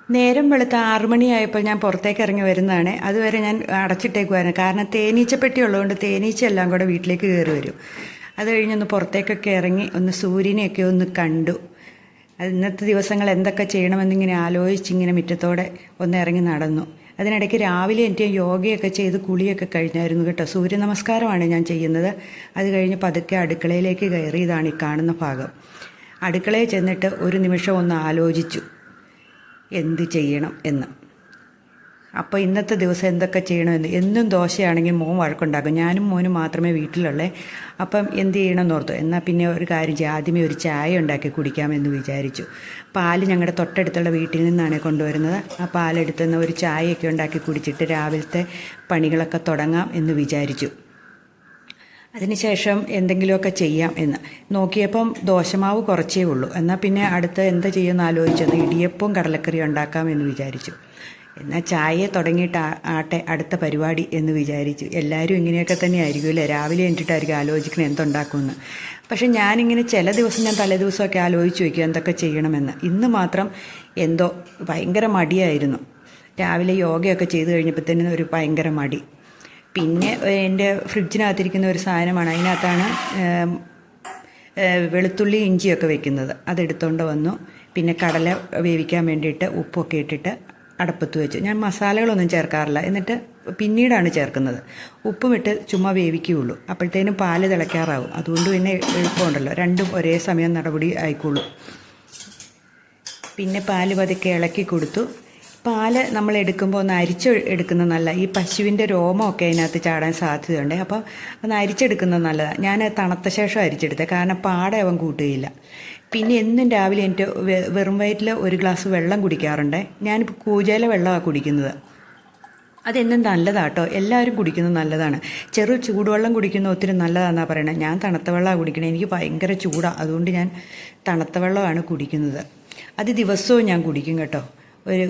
നേരം വെളുത്ത 6 മണിയായപ്പോൾ ഞാൻ പുറത്തേക്ക് ഇറങ്ങി വരുന്നതാണ്. അതുവരെ ഞാൻ അടച്ചിട്ടേക്കുമായിരുന്നു. കാരണം തേനീച്ചപ്പെട്ടി ഉള്ളതുകൊണ്ട് തേനീച്ച എല്ലാം കൂടെ വീട്ടിലേക്ക് കയറി വരും. അത് കഴിഞ്ഞൊന്ന് പുറത്തേക്കൊക്കെ ഇറങ്ങി ഒന്ന് സൂര്യനെയൊക്കെ ഒന്ന് കണ്ടു. ഇന്നത്തെ ദിവസങ്ങൾ എന്തൊക്കെ ചെയ്യണമെന്നിങ്ങനെ ആലോചിച്ചിങ്ങനെ മുറ്റത്തോടെ ഒന്ന് ഇറങ്ങി നടന്നു. അതിനിടയ്ക്ക് രാവിലെ എനിക്ക് യോഗയൊക്കെ ചെയ്ത് കുളിയൊക്കെ കഴിഞ്ഞായിരുന്നു കേട്ടോ. സൂര്യ നമസ്കാരമാണ് ഞാൻ ചെയ്യുന്നത്. അത് കഴിഞ്ഞ് പതുക്കെ അടുക്കളയിലേക്ക് കയറിയതാണ് ഈ കാണുന്ന ഭാഗം. അടുക്കളയിൽ ചെന്നിട്ട് ഒരു നിമിഷം ഒന്ന് ആലോചിച്ചു എന്ത് ചെയ്യണം എന്ന്. അപ്പോൾ ഇന്നത്തെ ദിവസം എന്തൊക്കെ ചെയ്യണമെന്ന്. എന്നും ദോശയാണെങ്കിൽ മോൻ വഴക്കുണ്ടാക്കും. ഞാനും മോനും മാത്രമേ വീട്ടിലുള്ളേ. അപ്പം എന്ത് ചെയ്യണമെന്ന് ഓർത്തു. എന്നാൽ പിന്നെ ഒരു കാര്യം ചെയ്യാം, ആദ്യമേ ഒരു ചായ ഉണ്ടാക്കി കുടിക്കാമെന്ന് വിചാരിച്ചു. പാല് ഞങ്ങളുടെ തൊട്ടടുത്തുള്ള വീട്ടിൽ നിന്നാണ് കൊണ്ടുവരുന്നത്. ആ പാലെടുത്തുനിന്ന് ഒരു ചായയൊക്കെ ഉണ്ടാക്കി കുടിച്ചിട്ട് രാവിലത്തെ പണികളൊക്കെ തുടങ്ങാം എന്ന് വിചാരിച്ചു. അതിനുശേഷം എന്തെങ്കിലുമൊക്കെ ചെയ്യാം എന്ന് നോക്കിയപ്പം ദോശമാവ് കുറച്ചേ ഉള്ളൂ. എന്നാൽ പിന്നെ അടുത്ത് എന്താ ചെയ്യുമെന്ന് ആലോചിച്ചത്. ഇടിയപ്പവും കടലക്കറി ഉണ്ടാക്കാം എന്ന് വിചാരിച്ചു. എന്നാൽ ചായയെ തുടങ്ങിയിട്ട് ആട്ടെ അടുത്ത പരിപാടി എന്ന് വിചാരിച്ചു. എല്ലാവരും ഇങ്ങനെയൊക്കെ തന്നെ ആയിരിക്കും അല്ലേ, രാവിലെ എണീറ്റിട്ടായിരിക്കും ആലോചിക്കണം എന്തുണ്ടാക്കുമെന്ന്. പക്ഷെ ഞാനിങ്ങനെ ചില ദിവസം ഞാൻ തലേ ദിവസമൊക്കെ ആലോചിച്ച് വയ്ക്കും എന്തൊക്കെ ചെയ്യണമെന്ന്. ഇന്ന് മാത്രം എന്തോ ഭയങ്കര മടിയായിരുന്നു. രാവിലെ യോഗയൊക്കെ ചെയ്ത് കഴിഞ്ഞപ്പോഴത്തേനും ഒരു ഭയങ്കര മടി. പിന്നെ എൻ്റെ ഫ്രിഡ്ജിനകത്തിരിക്കുന്ന ഒരു സാധനമാണ്, അതിനകത്താണ് വെളുത്തുള്ളി ഇഞ്ചിയൊക്കെ വെക്കുന്നത്. അതെടുത്തുകൊണ്ട് വന്നു. പിന്നെ കടല വേവിക്കാൻ വേണ്ടിയിട്ട് ഉപ്പൊക്കെ ഇട്ടിട്ട് അടപ്പത്ത് വെച്ചു. ഞാൻ മസാലകളൊന്നും ചേർക്കാറില്ല, എന്നിട്ട് പിന്നീടാണ് ചേർക്കുന്നത്. ഉപ്പും ഇട്ട് ചുമ്മാ വേവിക്കുകയുള്ളൂ. അപ്പോഴത്തേനും പാല് തിളയ്ക്കാറാവും. അതുകൊണ്ട് പിന്നെ എളുപ്പമുണ്ടല്ലോ, രണ്ടും ഒരേ സമയം നടപടി ആയിക്കോളൂ. പിന്നെ പാല് പതുക്കെ ഇളക്കി കൊടുത്തു. പാല് നമ്മൾ എടുക്കുമ്പോൾ ഒന്ന് അരിച്ച് എടുക്കുന്നത് നല്ല. ഈ പശുവിൻ്റെ രോമമൊക്കെ അതിനകത്ത് ചാടാൻ സാധ്യതയുണ്ട്. അപ്പോൾ ഒന്ന് അരിച്ചെടുക്കുന്നത് നല്ലതാണ്. ഞാൻ തണുത്ത ശേഷം അരിച്ചെടുത്തത്, കാരണം പാട അവൻ കൂട്ടുകയില്ല. പിന്നെ എന്നും രാവിലെ എനിക്ക് വെറും വയറ്റിൽ ഒരു ഗ്ലാസ് വെള്ളം കുടിക്കാറുണ്ട്. ഞാനിപ്പോൾ കൂജയിലെ വെള്ളമാണ് കുടിക്കുന്നത്. അതെന്നും നല്ലതാട്ടോ, എല്ലാവരും കുടിക്കുന്നത് നല്ലതാണ്. ചൂടുവെള്ളം കുടിക്കുന്നത് ഒത്തിരി നല്ലതാണെന്നാണ് പറയണത്. ഞാൻ തണുത്ത വെള്ളമാണ് കുടിക്കണത്. എനിക്ക് ഭയങ്കര ചൂടാണ്, അതുകൊണ്ട് ഞാൻ തണുത്ത വെള്ളമാണ് കുടിക്കുന്നത്. അത് ദിവസവും ഞാൻ കുടിക്കും കേട്ടോ.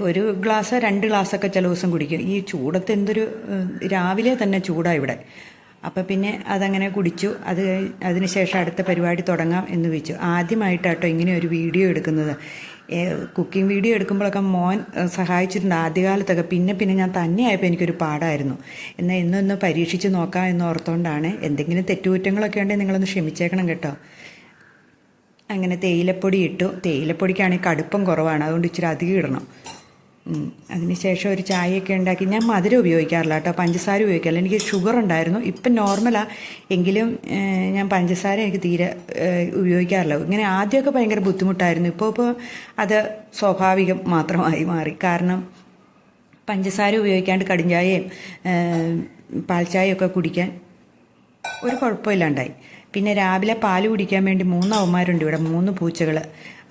ഒരു ഗ്ലാസ് 2 ഗ്ലാസ്സൊക്കെ ചില ദിവസം കുടിക്കും. ഈ ചൂടത്ത് എന്തൊരു രാവിലെ തന്നെ ചൂടാണ് ഇവിടെ. അപ്പോൾ പിന്നെ അതങ്ങനെ കുടിച്ചു. അതിനുശേഷം അടുത്ത പരിപാടി തുടങ്ങാം എന്ന് വെച്ചു. ആദ്യമായിട്ടാട്ടോ ഇങ്ങനെ ഒരു വീഡിയോ എടുക്കുന്നത്. കുക്കിംഗ് വീഡിയോ എടുക്കുമ്പോഴൊക്കെ മോൻ സഹായിച്ചിട്ടുണ്ട് ആദ്യകാലത്തൊക്കെ. പിന്നെ ഞാൻ തന്നെയായപ്പോൾ എനിക്കൊരു പാടായിരുന്നു. എന്നാൽ ഇന്നൊന്ന് പരീക്ഷിച്ച് നോക്കാം എന്ന് ഓർത്തുകൊണ്ടാണ്. എന്തെങ്കിലും തെറ്റുകുറ്റങ്ങളൊക്കെ ഉണ്ടെങ്കിൽ നിങ്ങളൊന്ന് ക്ഷമിച്ചേക്കണം കേട്ടോ. അങ്ങനെ തേയിലപ്പൊടി ഇട്ടു. തേയിലപ്പൊടിക്കാണെങ്കിൽ കടുപ്പം കുറവാണ്, അതുകൊണ്ട് ഇച്ചിരി അധികം ഇടണം. അതിനുശേഷം ഒരു ചായയൊക്കെ ഉണ്ടാക്കി. ഞാൻ മധുരം ഉപയോഗിക്കാറില്ല കേട്ടോ, പഞ്ചസാര ഉപയോഗിക്കാറില്ല. എനിക്ക് ഷുഗർ ഉണ്ടായിരുന്നു, ഇപ്പം നോർമലാണ്. എങ്കിലും ഞാൻ പഞ്ചസാര എനിക്ക് തീരെ ഉപയോഗിക്കാറില്ല. ഇങ്ങനെ ആദ്യമൊക്കെ ഭയങ്കര ബുദ്ധിമുട്ടായിരുന്നു. ഇപ്പോൾ അത് സ്വാഭാവികം മാത്രമായി മാറി. കാരണം പഞ്ചസാര ഉപയോഗിക്കാണ്ട് കടുംചായയും പാൽച്ചായയൊക്കെ കുടിക്കാൻ ഒരു കുഴപ്പമില്ലാണ്ടായി. പിന്നെ രാവിലെ പാല് കുടിക്കാൻ വേണ്ടി 3 അവന്മാരുണ്ട് ഇവിടെ, 3 പൂച്ചകൾ.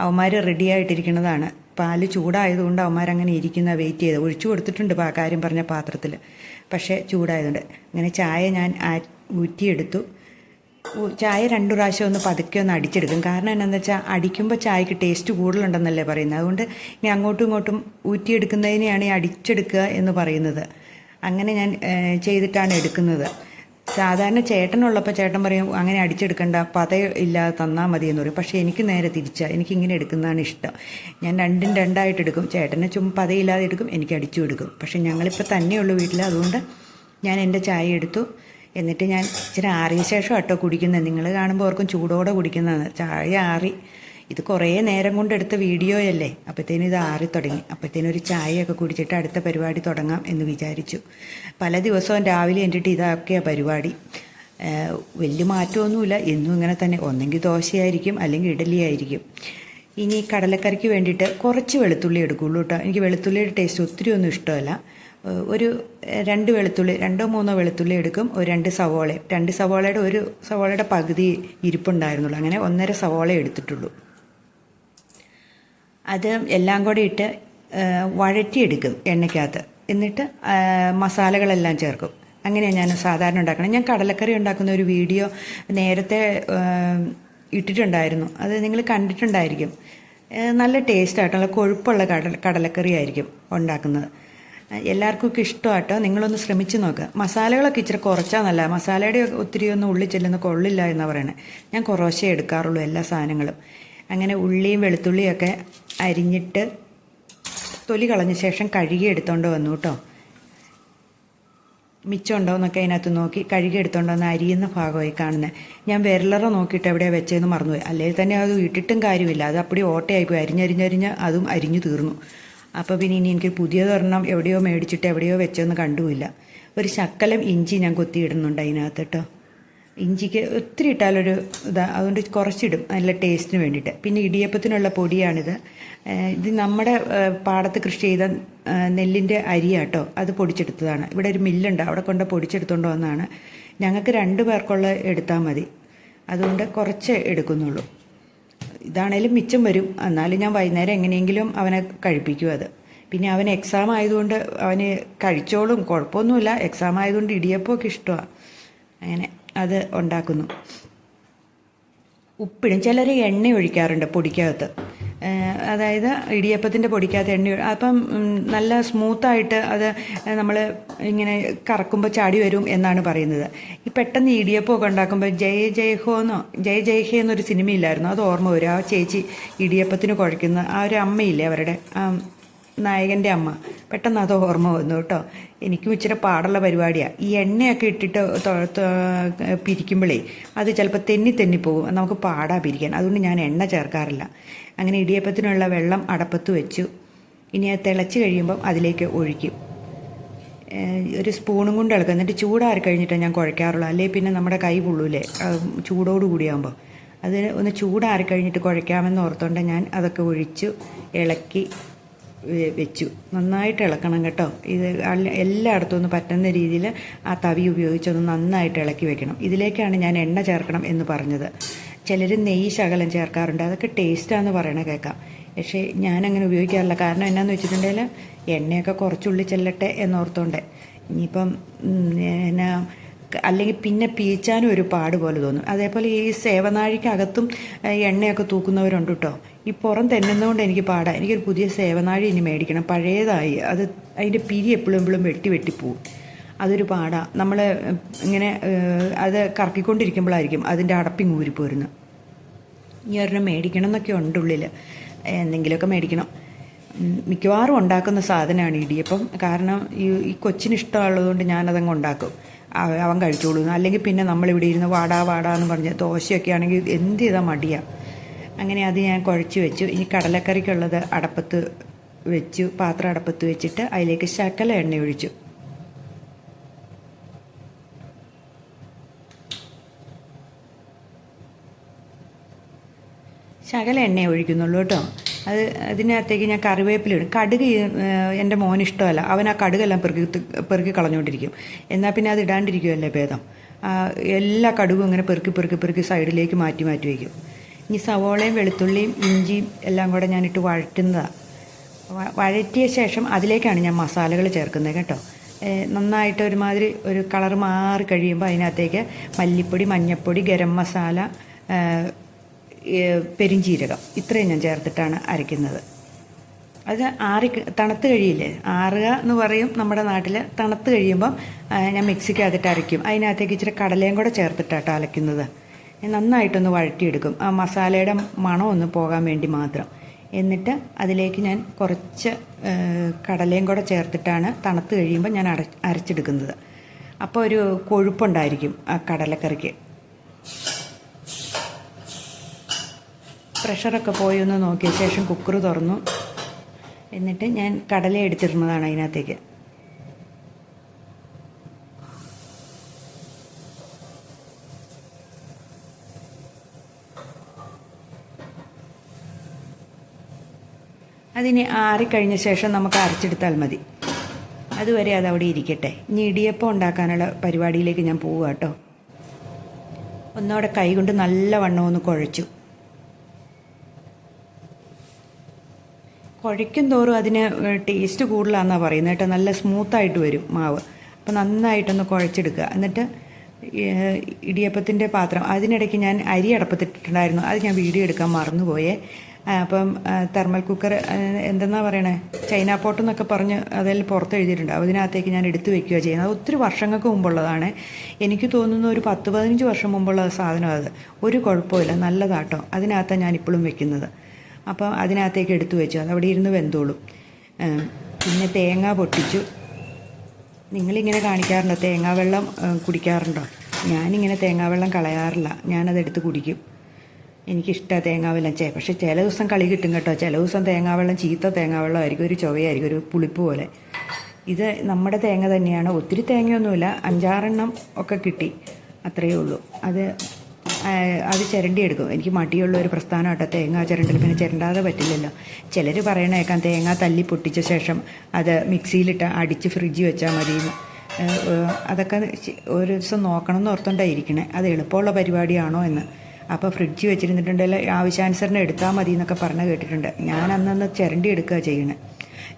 അവന്മാർ റെഡി ആയിട്ടിരിക്കുന്നതാണ്. പാല് ചൂടായതുകൊണ്ട് അവന്മാരങ്ങനെ ഇരിക്കുന്ന വെയിറ്റ് ചെയ്ത് ഒഴിച്ചു കൊടുത്തിട്ടുണ്ട് കാര്യം പറഞ്ഞ പാത്രത്തിൽ. പക്ഷേ ചൂടായതുകൊണ്ട് അങ്ങനെ ചായ ഞാൻ ഊറ്റിയെടുത്തു. ചായ 2 പ്രാവശ്യം ഒന്ന് പതുക്കെ ഒന്ന് അടിച്ചെടുക്കും. കാരണം എന്താണെന്ന് വെച്ചാൽ അടിക്കുമ്പോൾ ചായക്ക് ടേസ്റ്റ് കൂടുതലുണ്ടെന്നല്ലേ പറയുന്നത്. അതുകൊണ്ട് ഇനി അങ്ങോട്ടും ഇങ്ങോട്ടും ഊറ്റിയെടുക്കുന്നതിനെയാണ് ഈ അടിച്ചെടുക്കുക എന്ന് പറയുന്നത്. അങ്ങനെ ഞാൻ ചെയ്തിട്ടാണ് എടുക്കുന്നത്. സാധാരണ ചേട്ടനുള്ളപ്പോൾ ചേട്ടൻ പറയും അങ്ങനെ അടിച്ചെടുക്കണ്ട, പത ഇല്ലാതെ തന്നാൽ മതി എന്ന് പറയും. പക്ഷേ എനിക്ക് നേരെ തിരിച്ചാണ്, എനിക്കിങ്ങനെ എടുക്കുന്നതാണ് ഇഷ്ടം. ഞാൻ 2ഉം 2ആയിട്ട് എടുക്കും. ചേട്ടനെ പതയില്ലാതെ എടുക്കും, എനിക്ക് അടിച്ചു എടുക്കും. പക്ഷേ ഞങ്ങളിപ്പോൾ തന്നെയുള്ളൂ വീട്ടിൽ, അതുകൊണ്ട് ഞാൻ എൻ്റെ ചായ എടുത്തു. എന്നിട്ട് ഞാൻ ഇച്ചിരി ആറിയ ശേഷം കേട്ടോ കുടിക്കുന്നത്. നിങ്ങൾ കാണുമ്പോൾ ഓർക്കും ചൂടോടെ കുടിക്കുന്നതാണ്. ചായ ആറി. ഇത് കുറേ നേരം കൊണ്ടെടുത്ത വീഡിയോയല്ലേ, അപ്പോഴത്തേനും ഇത് ആറി തുടങ്ങി. അപ്പോഴത്തേനും ഒരു ചായയൊക്കെ കുടിച്ചിട്ട് അടുത്ത പരിപാടി തുടങ്ങാം എന്ന് വിചാരിച്ചു. പല ദിവസവും രാവിലെ എന്നിട്ട് ഇതൊക്കെയാണ് പരിപാടി. വലിയ മാറ്റമൊന്നുമില്ല, എന്നും ഇങ്ങനെ തന്നെ. ഒന്നെങ്കിൽ ദോശയായിരിക്കും, അല്ലെങ്കിൽ ഇഡലി ആയിരിക്കും. ഇനി കടലക്കറിക്ക് വേണ്ടിയിട്ട് കുറച്ച് വെളുത്തുള്ളി എടുക്കുള്ളൂ കേട്ടോ. എനിക്ക് വെളുത്തുള്ളിയുടെ ടേസ്റ്റ് ഒത്തിരി ഒന്നും ഇഷ്ടമല്ല. ഒരു 2 വെളുത്തുള്ളി, 2 or 3 വെളുത്തുള്ളി എടുക്കും. ഒരു 2 സവോളയും. 2 സവോളയുടെ ഒരു സവോളയുടെ പകുതി ഇരിപ്പുണ്ടായിരുന്നുള്ളൂ. അങ്ങനെ 1.5 സവോള എടുത്തിട്ടുള്ളൂ. അത് എല്ലാം കൂടെ ഇട്ട് വഴറ്റിയെടുക്കും എണ്ണയ്ക്കകത്ത്. എന്നിട്ട് മസാലകളെല്ലാം ചേർക്കും. അങ്ങനെയാണ് ഞാൻ സാധാരണ ഉണ്ടാക്കണം. ഞാൻ കടലക്കറി ഉണ്ടാക്കുന്ന ഒരു വീഡിയോ നേരത്തെ ഇട്ടിട്ടുണ്ടായിരുന്നു. അത് നിങ്ങൾ കണ്ടിട്ടുണ്ടായിരിക്കും. നല്ല ടേസ്റ്റായിട്ടുള്ള കൊഴുപ്പുള്ള കടലക്കറി ആയിരിക്കും ഉണ്ടാക്കുന്നത്. എല്ലാവർക്കും ഇഷ്ടമാട്ടോ. നിങ്ങളൊന്ന് ശ്രമിച്ച് നോക്കുക. മസാലകളൊക്കെ ഇച്ചിരി കുറച്ചാൽ നല്ല. മസാലയുടെ ഒത്തിരി ഒന്നും ഉള്ളിൽ ചെല്ലുന്ന കൊള്ളില്ല എന്നാണ് പറയണത്. ഞാൻ കുറേശ്ശേ എടുക്കാറുള്ളൂ എല്ലാ സാധനങ്ങളും. അങ്ങനെ ഉള്ളിയും വെളുത്തുള്ളിയൊക്കെ അരിഞ്ഞിട്ട് തൊലി കളഞ്ഞ ശേഷം കഴുകി എടുത്തോണ്ട് വന്നു കേട്ടോ. മിച്ചമുണ്ടോ എന്നൊക്കെ അതിനകത്ത് നോക്കി കഴുകി എടുത്തോണ്ട് വന്ന് അരിയുന്ന ഭാഗമായി കാണുന്നത്. ഞാൻ വിരലറ നോക്കിയിട്ട് എവിടെയാണ് വെച്ചതെന്ന് മറന്നുപോയി. അല്ലെങ്കിൽ തന്നെ അത് ഇട്ടിട്ടും കാര്യമില്ല, അത് അപ്പടി ഓട്ടയായിപ്പോയി. അരിഞ്ഞരിഞ്ഞരിഞ്ഞ് അതും അരിഞ്ഞു തീർന്നു. അപ്പോൾ പിന്നെ ഇനി എനിക്ക് പുതിയതൊരെണ്ണം എവിടെയോ മേടിച്ചിട്ട് എവിടെയോ വെച്ചൊന്നും കണ്ടുമില്ല. ഒരു ശക്കലം ഇഞ്ചി ഞാൻ കൊത്തിയിടുന്നുണ്ട് അതിനകത്ത് കേട്ടോ. ഇഞ്ചിക്ക് ഒത്തിരി ഇട്ടാലൊരു അതുകൊണ്ട് കുറച്ചിടും നല്ല ടേസ്റ്റിന് വേണ്ടിയിട്ട്. പിന്നെ ഇടിയപ്പത്തിനുള്ള പൊടിയാണിത്. ഇത് നമ്മുടെ പാടത്ത് കൃഷി ചെയ്ത നെല്ലിൻ്റെ അരിയാട്ടോ, അത് പൊടിച്ചെടുത്തതാണ്. ഇവിടെ ഒരു മില്ലുണ്ട്, അവിടെ കൊണ്ട് പൊടിച്ചെടുത്തുകൊണ്ട് വന്നതാണ്. ഞങ്ങൾക്ക് 2 പേർക്കുള്ള എടുത്താൽ മതി, അതുകൊണ്ട് കുറച്ച് എടുക്കുന്നുള്ളൂ. ഇതാണേലും മിച്ചം വരും, എന്നാലും ഞാൻ വൈകുന്നേരം എങ്ങനെയെങ്കിലും അവനെ കഴിപ്പിക്കും അത്. പിന്നെ അവൻ എക്സാം ആയതുകൊണ്ട് അവന് കഴിച്ചോളും, കുഴപ്പമൊന്നുമില്ല. എക്സാം ആയതുകൊണ്ട് ഇടിയപ്പമൊക്കെ ഇഷ്ടമാണ്. അങ്ങനെ അത് ഉണ്ടാക്കുന്നു. ഉപ്പിടും. ചിലർ എണ്ണ ഒഴിക്കാറുണ്ട് പൊടിക്കകത്ത്, അതായത് ഇടിയപ്പത്തിൻ്റെ പൊടിക്കകത്ത് എണ്ണ. അപ്പം നല്ല സ്മൂത്തായിട്ട് അത് നമ്മൾ ഇങ്ങനെ കറക്കുമ്പോൾ ചാടി വരും എന്നാണ് പറയുന്നത്. ഈ പെട്ടെന്ന് ഇടിയപ്പമൊക്കെ ഉണ്ടാക്കുമ്പോൾ ജയ ജയഹോ എന്നൊരു സിനിമയില്ലായിരുന്നു, അത് ഓർമ്മ വരും. ആ ചേച്ചി ഇടിയപ്പത്തിന് കുഴയ്ക്കുന്ന ആ ഒരു അമ്മയില്ലേ, അവരുടെ നായകൻ്റെ അമ്മ, പെട്ടെന്ന് അത് ഓർമ്മ വന്നു കേട്ടോ. എനിക്കും ഇച്ചിരി പാടുള്ള പരിപാടിയാണ്. ഈ എണ്ണയൊക്കെ ഇട്ടിട്ട് പിരിക്കുമ്പോഴേ അത് ചിലപ്പോൾ തെന്നി പോകും, നമുക്ക് പാടാ പിരിക്കാൻ. അതുകൊണ്ട് ഞാൻ എണ്ണ ചേർക്കാറില്ല. അങ്ങനെ ഇടിയപ്പത്തിനുള്ള വെള്ളം അടപ്പത്ത് വെച്ചു. ഇനി അത് തിളച്ച് കഴിയുമ്പം അതിലേക്ക് ഒഴിക്കും. ഒരു സ്പൂണും കൊണ്ട് ഇളക്കുക. എന്നിട്ട് ചൂടാറി കഴിഞ്ഞിട്ടാണ് ഞാൻ കുഴയ്ക്കാറുള്ളൂ, അല്ലെങ്കിൽ പിന്നെ നമ്മുടെ കൈ പൊള്ളൂലേ ചൂടോട് കൂടിയാകുമ്പോൾ. അത് ഒന്ന് ചൂടാറി കഴിഞ്ഞിട്ട് കുഴയ്ക്കാമെന്ന് ഓർത്തുകൊണ്ട് ഞാൻ അതൊക്കെ ഒഴിച്ചു ഇളക്കി വെച്ചു. നന്നായിട്ട് ഇളക്കണം കേട്ടോ. ഇത് എല്ലായിടത്തും ഒന്ന് പറ്റുന്ന രീതിയിൽ ആ തവി ഉപയോഗിച്ചൊന്ന് നന്നായിട്ട് ഇളക്കി വെക്കണം. ഇതിലേക്കാണ് ഞാൻ എണ്ണ ചേർക്കണം എന്ന് പറഞ്ഞത്. ചിലർ നെയ്യ് ശകലം ചേർക്കാറുണ്ട്, അതൊക്കെ ടേസ്റ്റാന്ന് പറയണ കേൾക്കാം. പക്ഷേ ഞാനങ്ങനെ ഉപയോഗിക്കാറില്ല. കാരണം എന്നാന്ന് വെച്ചിട്ടുണ്ടെങ്കിൽ എണ്ണയൊക്കെ കുറച്ചുള്ളി ചെല്ലട്ടെ എന്നോർത്തോണ്ടേ. ഇനിയിപ്പം എന്നാ അല്ലെങ്കിൽ പിന്നെ പീച്ചാനും ഒരു പാട് പോലെ തോന്നും. അതേപോലെ ഈ സേവനാഴിക്കകത്തും എണ്ണയൊക്കെ തൂക്കുന്നവരുണ്ട് കേട്ടോ. ഈ പുറം തെന്നുന്നതുകൊണ്ട് എനിക്ക് പാടാം. എനിക്കൊരു പുതിയ സേവനാഴി ഇനി മേടിക്കണം, പഴയതായി. അത് അതിൻ്റെ പിരി എപ്പോഴും വെട്ടിപ്പോവും, അതൊരു പാടാണ്. നമ്മൾ ഇങ്ങനെ അത് കറക്കിക്കൊണ്ടിരിക്കുമ്പോഴായിരിക്കും അതിൻ്റെ അടപ്പിങ് ഊരിപ്പോരുന്നത്. ഇനി ഒരെണ്ണം മേടിക്കണം എന്നൊക്കെ ഉണ്ട് ഉള്ളിൽ, എന്തെങ്കിലുമൊക്കെ മേടിക്കണം. മിക്കവാറും ഉണ്ടാക്കുന്ന സാധനമാണ് ഇടിയപ്പം. കാരണം ഈ കൊച്ചിന് ഇഷ്ടമുള്ളതുകൊണ്ട് ഞാനതങ്ങ് ഉണ്ടാക്കും, അവൻ കഴിച്ചോളൂ. അല്ലെങ്കിൽ പിന്നെ നമ്മളിവിടെ ഇരുന്ന് വാടാ എന്ന് പറഞ്ഞ് ദോശയൊക്കെ ആണെങ്കിൽ എന്ത് ചെയ്താൽ മടിയാണ്. അങ്ങനെ അത് ഞാൻ കുഴച്ച് വെച്ചു. ഇനി കടലക്കറിക്കുള്ളത് അടപ്പത്ത് വെച്ചു, പാത്രം അടപ്പത്ത് വെച്ചിട്ട് അതിലേക്ക് ശകല എണ്ണ ഒഴിച്ചു. ശകല എണ്ണ ഒഴിക്കുന്നുള്ളൂ കേട്ടോ. അതിനകത്തേക്ക് ഞാൻ കറിവേപ്പിലിടും. കടുക് എൻ്റെ മോന് ഇഷ്ടമല്ല, അവൻ ആ കടുകെല്ലാം പെറുക്കി കളഞ്ഞുകൊണ്ടിരിക്കും. എന്നാൽ പിന്നെ അത് ഇടാണ്ടിരിക്കുമല്ലേ ഭേദം. എല്ലാ കടുകും ഇങ്ങനെ പെറുക്കി സൈഡിലേക്ക് മാറ്റി വയ്ക്കും. ഇനി സവോളയും വെളുത്തുള്ളിയും ഇഞ്ചിയും എല്ലാം കൂടെ ഞാനിട്ട് വഴറ്റുന്നതാണ്. വഴറ്റിയ ശേഷം അതിലേക്കാണ് ഞാൻ മസാലകൾ ചേർക്കുന്നത് കേട്ടോ. നന്നായിട്ട് ഒരുമാതിരി ഒരു കളർ മാറി കഴിയുമ്പോൾ അതിനകത്തേക്ക് മല്ലിപ്പൊടി, മഞ്ഞൾപ്പൊടി, ഗരം മസാല, പെരിഞ്ചീരകം, ഇത്രയും ഞാൻ ചേർത്തിട്ടാണ് അരയ്ക്കുന്നത്. അത് തണുത്ത് കഴിയില്ലേ, ആറുക എന്ന് പറയും നമ്മുടെ നാട്ടിൽ. തണുത്ത് കഴിയുമ്പം ഞാൻ മിക്സിക്കകത്തിട്ട് അരയ്ക്കും. അതിനകത്തേക്ക് ഇച്ചിരി കടലയും കൂടെ ചേർത്തിട്ടാട്ടോ അരയ്ക്കുന്നത്. നന്നായിട്ടൊന്ന് വഴറ്റിയെടുക്കും, ആ മസാലയുടെ മണം ഒന്ന് പോകാൻ വേണ്ടി മാത്രം. എന്നിട്ട് അതിലേക്ക് ഞാൻ കുറച്ച് കടലയും കൂടെ ചേർത്തിട്ടാണ് തണുത്ത് കഴിയുമ്പോൾ ഞാൻ അരച്ചെടുക്കുന്നത്. അപ്പോൾ ഒരു കൊഴുപ്പുണ്ടായിരിക്കും ആ കടലക്കറിക്ക്. പ്രഷറൊക്കെ പോയി ഒന്ന് നോക്കിയ ശേഷം കുക്കർ തുറന്നു. എന്നിട്ട് ഞാൻ കടല എടുത്തിരുന്നതാണ് അതിനകത്തേക്ക്. അതിന് ആറിക്കഴിഞ്ഞ ശേഷം നമുക്ക് അരച്ചെടുത്താൽ മതി. അതുവരെ അതവിടെ ഇരിക്കട്ടെ. ഇനി ഇടിയപ്പം ഉണ്ടാക്കാനുള്ള പരിപാടിയിലേക്ക് ഞാൻ പോവുക കേട്ടോ. ഒന്നോടെ കൈ കൊണ്ട് നല്ലവണ്ണം ഒന്ന് കുഴച്ചു. കുഴയ്ക്കും തോറും അതിന് ടേസ്റ്റ് കൂടുതലാണെന്നാണ് പറയുന്നത് കേട്ടോ. നല്ല സ്മൂത്തായിട്ട് വരും മാവ്. അപ്പോൾ നന്നായിട്ടൊന്ന് കുഴച്ചെടുക്കുക. എന്നിട്ട് ഇടിയപ്പത്തിൻ്റെ പാത്രം, അതിനിടയ്ക്ക് ഞാൻ അരി അടപ്പത്തിട്ടിട്ടുണ്ടായിരുന്നു, അത് ഞാൻ വീഡിയോ എടുക്കാൻ മറന്നുപോയേ. അപ്പം തെർമൽ കുക്കർ എന്തെന്നാ പറയണേ, ചൈന പോട്ട് എന്നൊക്കെ പറഞ്ഞ് അതിൽ പുറത്ത് എഴുതിയിട്ടുണ്ട്. അതിനകത്തേക്ക് ഞാൻ എടുത്തു വെക്കുക ചെയ്യുന്നത്. അത് ഒത്തിരി വർഷങ്ങൾക്ക് മുമ്പുള്ളതാണ്. എനിക്ക് തോന്നുന്നു ഒരു 10-15 വർഷം മുമ്പുള്ള സാധനം. അത് ഒരു കുഴപ്പമില്ല, നല്ലതാട്ടോ. അതിനകത്താണ് ഞാനിപ്പോഴും വെക്കുന്നത്. അപ്പം അതിനകത്തേക്ക് എടുത്തു വെച്ചു, അതവിടെ ഇരുന്ന് വെന്തോളും. പിന്നെ തേങ്ങ പൊട്ടിച്ചു. നിങ്ങളിങ്ങനെ കാണിക്കാറുണ്ടോ? തേങ്ങാ വെള്ളം കുടിക്കാറുണ്ടോ? ഞാനിങ്ങനെ തേങ്ങാ വെള്ളം കളയാറില്ല, ഞാനതെടുത്ത് കുടിക്കും. എനിക്കിഷ്ടമാണ് തേങ്ങാവെള്ളം. പക്ഷേ ചില ദിവസം കളി കിട്ടും കേട്ടോ. ചില ദിവസം തേങ്ങാവെള്ളം ചീത്ത തേങ്ങാവെള്ളമായിരിക്കും, ഒരു ചുവയായിരിക്കും, ഒരു പുളിപ്പ് പോലെ. ഇത് നമ്മുടെ തേങ്ങ തന്നെയാണ്, ഒത്തിരി തേങ്ങയൊന്നുമില്ല, 5-6 ഒക്കെ കിട്ടി, അത്രയേ ഉള്ളൂ. അത് ചിരണ്ടി എടുക്കും. എനിക്ക് മടിയുള്ള ഒരു പ്രസ്ഥാനം കേട്ടോ തേങ്ങ ചിരണ്ടൽ. പിന്നെ ചിരണ്ടാതെ പറ്റില്ലല്ലോ. ചിലർ പറയണേക്കാം തേങ്ങ തല്ലി പൊട്ടിച്ച ശേഷം അത് മിക്സിയിലിട്ട് അടിച്ച് ഫ്രിഡ്ജിൽ വെച്ചാൽ മതിയെന്ന്. അതൊക്കെ ഒരു ദിവസം നോക്കണം എന്ന് ഓർത്തുകൊണ്ടായിരിക്കണേ, അത് എളുപ്പമുള്ള പരിപാടിയാണോ എന്ന്. അപ്പോൾ ഫ്രിഡ്ജിൽ വെച്ചിരുന്നിട്ടുണ്ടെങ്കിൽ ആവശ്യാനുസരണം എടുത്താൽ മതി എന്നൊക്കെ പറഞ്ഞ് കേട്ടിട്ടുണ്ട്. ഞാൻ അന്നന്ന് ചിരണ്ടി എടുക്കുക ചെയ്യണേ.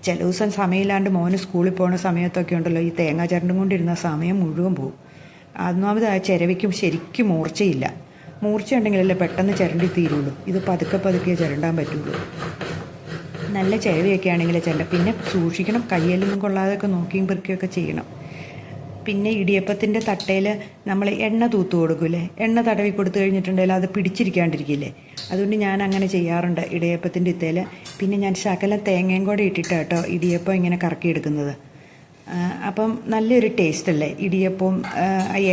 ചില ദിവസം സമയമില്ലാണ്ട് മോന് സ്കൂളിൽ പോകുന്ന സമയത്തൊക്കെ ഉണ്ടല്ലോ, ഈ തേങ്ങ ചിരണ്ടും കൊണ്ടിരുന്ന സമയം മുഴുവൻ പോകും. ഒന്നാമത് ആ ചിരവിക്കും ശരിക്കും മൂർച്ചയില്ല. മൂർച്ച ഉണ്ടെങ്കിലല്ലേ പെട്ടെന്ന് ചിരണ്ടി തീരുള്ളൂ. ഇത് പതുക്കെ പതുക്കെ ചിരണ്ടാൻ പറ്റുള്ളൂ. നല്ല ചിരവിയൊക്കെ ആണെങ്കിൽ ചിരണ്ട. പിന്നെ സൂക്ഷിക്കണം, കയ്യിലൊന്നും കൊള്ളാതെയൊക്കെ നോക്കിയും പെറുക്കിയൊക്കെ ചെയ്യണം. പിന്നെ ഇടിയപ്പത്തിൻ്റെ തട്ടയിൽ നമ്മൾ എണ്ണ തൂത്ത് കൊടുക്കൂലേ, എണ്ണ തടവി കൊടുത്തു കഴിഞ്ഞിട്ടുണ്ടെങ്കിൽ അത് പിടിച്ചിരിക്കാണ്ടിരിക്കില്ലേ. അതുകൊണ്ട് ഞാൻ അങ്ങനെ ചെയ്യാറുണ്ട് ഇടിയപ്പത്തിൻ്റെ ഇത്തയിൽ. പിന്നെ ഞാൻ ശകലം തേങ്ങയും കൂടെ ഇട്ടിട്ട് കേട്ടോ ഇടിയപ്പം ഇങ്ങനെ കറക്കിയെടുക്കുന്നത്. അപ്പം നല്ലൊരു ടേസ്റ്റ് അല്ലേ ഇടിയപ്പവും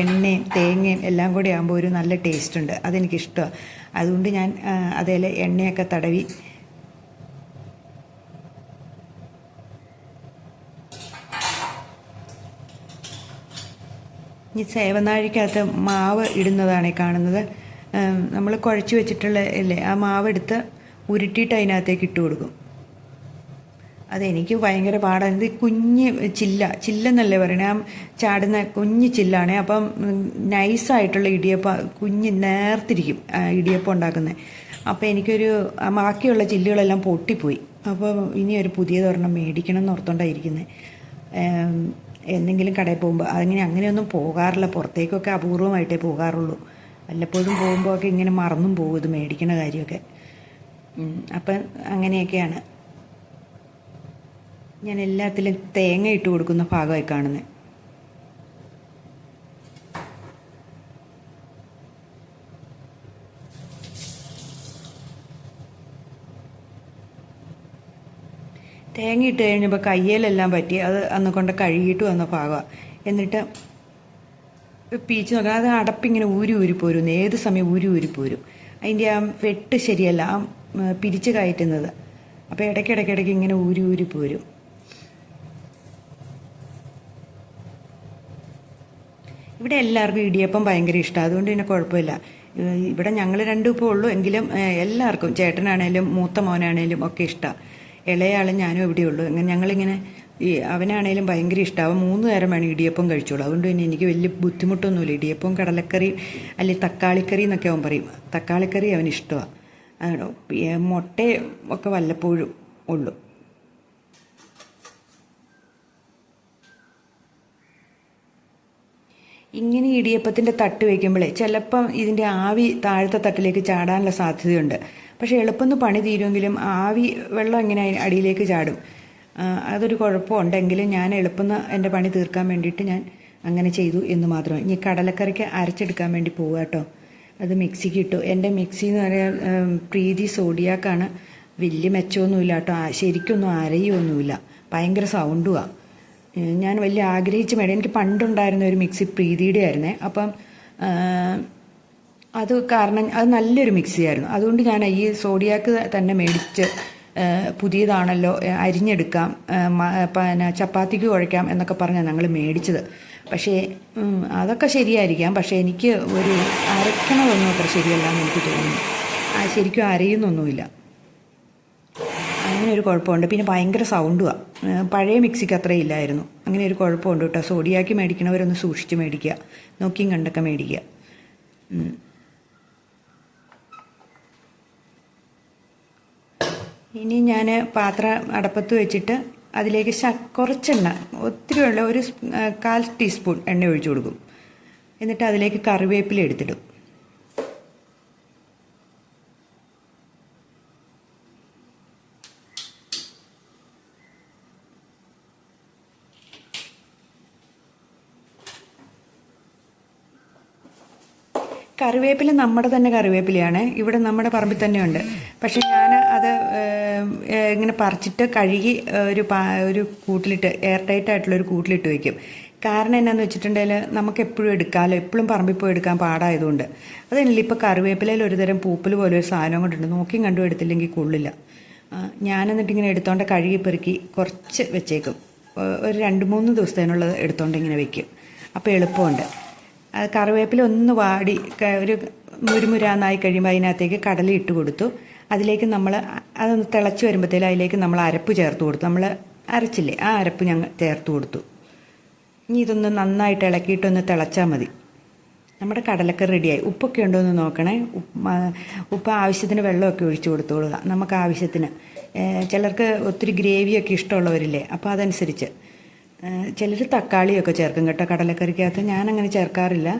എണ്ണയും തേങ്ങയും എല്ലാം കൂടി ആകുമ്പോൾ ഒരു നല്ല ടേസ്റ്റ് ഉണ്ട്. അതെനിക്കിഷ്ടമാണ്. അതുകൊണ്ട് ഞാൻ അതിൽ എണ്ണയൊക്കെ തടവി ഈ സേവനാഴിക്കകത്ത് മാവ് ഇടുന്നതാണ് ഈ കാണുന്നത്. നമ്മൾ കുഴച്ച് വെച്ചിട്ടുള്ള അല്ലേ ആ മാവ് എടുത്ത് ഉരുട്ടിയിട്ട് അതിനകത്തേക്ക് ഇട്ട് കൊടുക്കും. അതെനിക്ക് ഭയങ്കര പാടാണ്. ഇത് കുഞ്ഞ് ചില്ലെന്നല്ലേ പറയണേ, ആ ചാടുന്ന കുഞ്ഞ് ചില്ലാണ്. അപ്പം നൈസായിട്ടുള്ള ഇടിയപ്പം കുഞ്ഞ് നേർത്തിരിക്കും ഇടിയപ്പം ഉണ്ടാക്കുന്നത്. അപ്പോൾ എനിക്കൊരു ബാക്കിയുള്ള ചില്ലുകളെല്ലാം പൊട്ടിപ്പോയി. അപ്പോൾ ഇനി ഒരു പുതിയതൊരെണ്ണം മേടിക്കണം എന്ന് ഓർത്തുകൊണ്ടായിരിക്കുന്നത്. എന്തെങ്കിലും കടയിൽ പോകുമ്പോൾ അങ്ങനെയൊന്നും പോകാറില്ല. പുറത്തേക്കൊക്കെ അപൂർവമായിട്ടേ പോകാറുള്ളൂ. വല്ലപ്പോഴും പോകുമ്പോൾ ഒക്കെ ഇങ്ങനെ മറന്നും പോകും ഇത് മേടിക്കണ കാര്യമൊക്കെ. അപ്പം അങ്ങനെയൊക്കെയാണ് ഞാൻ എല്ലാത്തിലും തേങ്ങ ഇട്ട് കൊടുക്കുന്ന ഭാഗമായി കാണുന്നത്. തേങ്ങ ഇട്ട് കഴിഞ്ഞപ്പോൾ കയ്യിലെല്ലാം പറ്റി. അത് അന്ന് കൊണ്ട് കഴുകിയിട്ട് വന്ന ഭാഗമാണ്. എന്നിട്ട് പീച്ച് നോക്കാം, അത് അടപ്പിങ്ങനെ ഊരിപ്പോരും, ഏത് സമയം ഊരിപ്പോരും. അതിൻ്റെ ആ വെട്ട് ശരിയല്ല, ആ പിരിച്ച് കയറ്റുന്നത്. അപ്പോൾ ഇടയ്ക്കിടയ്ക്ക് ഇങ്ങനെ ഊരിപ്പോരും. ഇവിടെ എല്ലാവർക്കും ഇടിയപ്പം ഭയങ്കര ഇഷ്ടമാണ്, അതുകൊണ്ട് പിന്നെ കുഴപ്പമില്ല. ഇവിടെ ഞങ്ങൾ രണ്ടും ഇപ്പോൾ ഉള്ളൂ, എങ്കിലും എല്ലാവർക്കും, ചേട്ടനാണേലും മൂത്ത മോനാണേലും ഒക്കെ ഇഷ്ടമാണ്. ഇളയാളും ഞാനും ഇവിടെ ഉള്ളൂ. ഞങ്ങളിങ്ങനെ അവനാണേലും ഭയങ്കര ഇഷ്ടമാവും. 3 നേരം വേണം ഇടിയപ്പം കഴിച്ചോളൂ. അതുകൊണ്ട് തന്നെ എനിക്ക് വലിയ ബുദ്ധിമുട്ടൊന്നുമില്ല. ഇടിയപ്പം കടലക്കറി അല്ലെങ്കിൽ തക്കാളിക്കറി എന്നൊക്കെ അവൻ പറയും. തക്കാളിക്കറി അവന് ഇഷ്ടമാണ്. മുട്ട ഒക്കെ വല്ലപ്പോഴും ഉള്ളൂ. ഇങ്ങനെ ഇടിയപ്പത്തിൻ്റെ തട്ട് വയ്ക്കുമ്പോഴേ ചിലപ്പം ഇതിൻ്റെ ആവി താഴത്തെ തട്ടിലേക്ക് ചാടാനുള്ള സാധ്യതയുണ്ട്. പക്ഷേ എളുപ്പമൊന്ന് പണി തീരുമെങ്കിലും ആവി വെള്ളം ഇങ്ങനെ അടിയിലേക്ക് ചാടും. അതൊരു കുഴപ്പമുണ്ടെങ്കിലും ഞാൻ എളുപ്പം എൻ്റെ പണി തീർക്കാൻ വേണ്ടിയിട്ട് ഞാൻ അങ്ങനെ ചെയ്തു എന്ന് മാത്രമേ. ഇനി കടലക്കറിക്ക് അരച്ചെടുക്കാൻ വേണ്ടി പോവുക കേട്ടോ. അത് മിക്സിക്ക് ഇട്ടു. എൻ്റെ മിക്സി എന്ന് പറയാൻ പ്രീതി സോഡിയാക്കാണ്. വലിയ മെച്ചമൊന്നുമില്ല കേട്ടോ, ശരിക്കൊന്നും അരയൊന്നുമില്ല, ഭയങ്കര സൗണ്ടുമാണ്. ഞാൻ വലിയ ആഗ്രഹിച്ച് മേടിക്കും. എനിക്ക് പണ്ടുണ്ടായിരുന്ന ഒരു മിക്സി പ്രീതിയുടെ ആയിരുന്നേ. അപ്പം അത് കാരണം അത് നല്ലൊരു മിക്സിയായിരുന്നു. അതുകൊണ്ട് ഞാൻ ഈ സോഡിയാക്ക് തന്നെ മേടിച്ച്, പുതിയതാണല്ലോ, അരിഞ്ഞെടുക്കാം, പിന്നെ ചപ്പാത്തിക്ക് കുഴയ്ക്കാം എന്നൊക്കെ പറഞ്ഞാൽ ഞങ്ങൾ മേടിച്ചത്. പക്ഷേ അതൊക്കെ ശരിയായിരിക്കാം, പക്ഷേ എനിക്ക് ഒരു അരക്കണതൊന്നും അത്ര ശരിയല്ല എന്ന് എനിക്ക് തോന്നുന്നു. ശരിക്കും അരയുന്നൊന്നുമില്ല. അങ്ങനെ ഒരു കുഴപ്പമുണ്ട്. പിന്നെ ഭയങ്കര സൗണ്ടുമാണ്. പഴയ മിക്സിക്ക് അത്രയും ഇല്ലായിരുന്നു. അങ്ങനെ ഒരു കുഴപ്പമുണ്ട് കേട്ടോ. സോഡിയാക്കി മേടിക്കണവരൊന്ന് സൂക്ഷിച്ച് മേടിക്കുക, നോക്കിയും കണ്ടൊക്കെ മേടിക്കുക. ഇനി ഞാൻ പാത്രം അടപ്പത്ത് വെച്ചിട്ട് അതിലേക്ക് കുറച്ചെണ്ണ, ഒത്തിരി വെള്ളം, ഒരു 1/4 ടീസ്പൂൺ എണ്ണ ഒഴിച്ചു കൊടുക്കും. എന്നിട്ട് അതിലേക്ക് കറിവേപ്പില എടുത്തിടും. കറിവേപ്പില നമ്മുടെ തന്നെ കറിവേപ്പിലയാണ്, ഇവിടെ നമ്മുടെ പറമ്പിൽ തന്നെ ഉണ്ട്. പക്ഷെ ഞാൻ അത് ഇങ്ങനെ പറിച്ചിട്ട് കഴുകി ഒരു കൂട്ടിലിട്ട് എയർ ടൈറ്റ് ആയിട്ടുള്ള ഒരു കൂട്ടിലിട്ട് വയ്ക്കും. കാരണം എന്നാന്ന് വെച്ചിട്ടുണ്ടെങ്കിൽ നമുക്ക് എപ്പോഴും എടുക്കാമല്ലോ, എപ്പോഴും പറമ്പിൽ പോയി എടുക്കാൻ പാടായതുകൊണ്ട്. അതല്ല, ഇപ്പോൾ കറിവേപ്പിലയിൽ ഒരുതരം പൂപ്പൽ പോലെ ഒരു സാധനം കൊണ്ടുണ്ട്, നോക്കിയും കണ്ടും എടുത്തില്ലെങ്കിൽ കൊള്ളില്ല. ഞാനെന്നിട്ട് ഇങ്ങനെ എടുത്തോണ്ട് കഴുകി പെറുക്കി കുറച്ച് വെച്ചേക്കും. ഒരു 2-3 ദിവസത്തേനുള്ളത് എടുത്തോണ്ട് ഇങ്ങനെ വെക്കും. അപ്പോൾ എളുപ്പമുണ്ട്. അത് കറിവേപ്പില ഒന്ന് വാടി ഒരു മുരുമുരാന്നായി കഴിയുമ്പോൾ അതിനകത്തേക്ക് കടല ഇട്ട് കൊടുത്തു. അതിലേക്ക് നമ്മൾ അതൊന്ന് തിളച്ച് വരുമ്പോഴത്തേലും അതിലേക്ക് നമ്മൾ അരപ്പ് ചേർത്ത് കൊടുത്തു. നമ്മൾ അരച്ചില്ലേ, ആ അരപ്പ് ഞങ്ങൾ ചേർത്ത് കൊടുത്തു. ഇനി ഇതൊന്ന് നന്നായിട്ട് ഇളക്കിയിട്ടൊന്ന് തിളച്ചാൽ മതി. നമ്മുടെ കടലക്കറി റെഡിയായി. ഉപ്പൊക്കെ ഉണ്ടോ എന്ന് നോക്കണേ. ഉപ്പ് ആവശ്യത്തിന് വെള്ളമൊക്കെ ഒഴിച്ചു കൊടുത്തോളുക, നമുക്ക് ആവശ്യത്തിന്. ചിലർക്ക് ഒത്തിരി ഗ്രേവിയൊക്കെ ഇഷ്ടമുള്ളവരില്ലേ, അപ്പോൾ അതനുസരിച്ച്. ചിലർ തക്കാളിയൊക്കെ ചേർക്കും കേട്ടോ കടലക്കറിക്കകത്ത്. ഞാനങ്ങനെ ചേർക്കാറില്ല.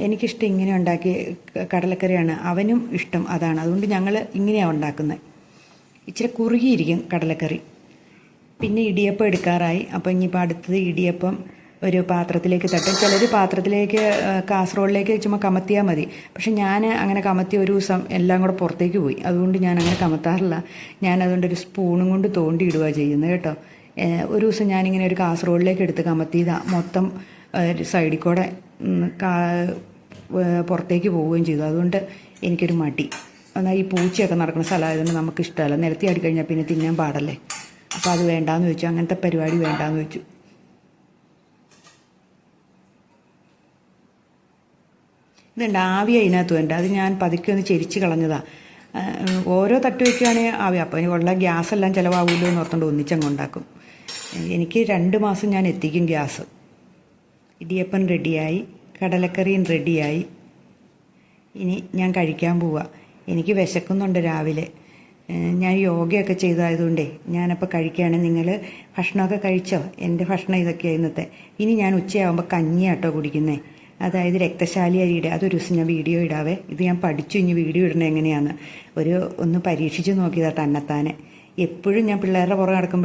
എനിക്കിഷ്ടം ഇങ്ങനെ ഉണ്ടാക്കി കടലക്കറിയാണ്, അവനും ഇഷ്ടം അതാണ്. അതുകൊണ്ട് ഞങ്ങൾ ഇങ്ങനെയാണ് ഉണ്ടാക്കുന്നത്. ഇച്ചിരി കുറുകിയിരിക്കും കടലക്കറി. പിന്നെ ഇടിയപ്പം എടുക്കാറായി. അപ്പോൾ ഇനിയിപ്പോൾ അടുത്തത് ഇടിയപ്പം ഒരു പാത്രത്തിലേക്ക് തട്ടും. ചിലർ പാത്രത്തിലേക്ക് കാസറോളിലേക്ക് ചുമ്മാ കമത്തിയാൽ മതി. പക്ഷെ ഞാൻ അങ്ങനെ കമത്തി ഒരു ദിവസം എല്ലാം കൂടെ പുറത്തേക്ക് പോയി. അതുകൊണ്ട് ഞാൻ അങ്ങനെ കമത്താറില്ല. ഞാൻ അതുകൊണ്ട് ഒരു സ്പൂണും കൊണ്ട് തോണ്ടി ഇടുക ചെയ്യുന്നത് കേട്ടോ. ഒരു ദിവസം ഞാനിങ്ങനെ ഒരു കാസറോളിലേക്ക് എടുത്ത് കമത്തിയതാണ്. മൊത്തം സൈഡിൽ കൂടെ പുറത്തേക്ക് പോവുകയും ചെയ്തു. അതുകൊണ്ട് എനിക്കൊരു മടി. എന്നാൽ ഈ പൂച്ചയൊക്കെ നടക്കുന്ന സ്ഥലമായതുകൊണ്ട് നമുക്ക് ഇഷ്ടമല്ല. നിരത്തി ആടിക്കഴിഞ്ഞാൽ പിന്നെ തിന്നാൻ പാടല്ലേ. അപ്പോൾ അത് വേണ്ടാന്ന് വെച്ചു, അങ്ങനത്തെ പരിപാടി വേണ്ടാന്ന് വെച്ചു. ഇതുണ്ട് ആവി അതിനകത്ത് വേണ്ട. അത് ഞാൻ പതുക്കെ ഒന്ന് ചെരിച്ച് കളഞ്ഞതാണ്. ഓരോ തട്ട് വയ്ക്കുകയാണെങ്കിൽ ആവി. അപ്പോൾ ഉള്ള ഗ്യാസെല്ലാം ചിലവാകുമല്ലോ എന്ന് ഓർത്തുകൊണ്ട് ഒന്നിച്ചങ്ങ് ഉണ്ടാക്കും. എനിക്ക് 2 മാസം ഞാൻ എത്തിക്കും ഗ്യാസ്. ഇടിയപ്പം റെഡിയായി, കടലക്കറിയും റെഡിയായി. ഇനി ഞാൻ കഴിക്കാൻ പോവുക. എനിക്ക് വിശക്കുന്നുണ്ട് രാവിലെ. ഞാൻ യോഗയൊക്കെ ചെയ്തതായതുകൊണ്ടേ ഞാനപ്പോൾ കഴിക്കുകയാണ്. നിങ്ങൾ ഭക്ഷണമൊക്കെ കഴിച്ചോ? എൻ്റെ ഭക്ഷണം ഇതൊക്കെയാണ് ഇന്നത്തെ. ഇനി ഞാൻ ഉച്ചയാകുമ്പോൾ കഞ്ഞിയാട്ടോ കുടിക്കുന്നത്. അതായത് രക്തശാലി അരിയുടെ. അതൊരു ദിവസം ഞാൻ വീഡിയോ ഇടാവേ. ഇത് ഞാൻ പഠിച്ചു, ഇനി വീഡിയോ ഇടണത് എങ്ങനെയാണെന്ന് ഒന്ന് പരീക്ഷിച്ച് നോക്കിയതാ തന്നെത്താനെ. എപ്പോഴും ഞാൻ പിള്ളേരുടെ പുറകെ നടക്കുമ്പോൾ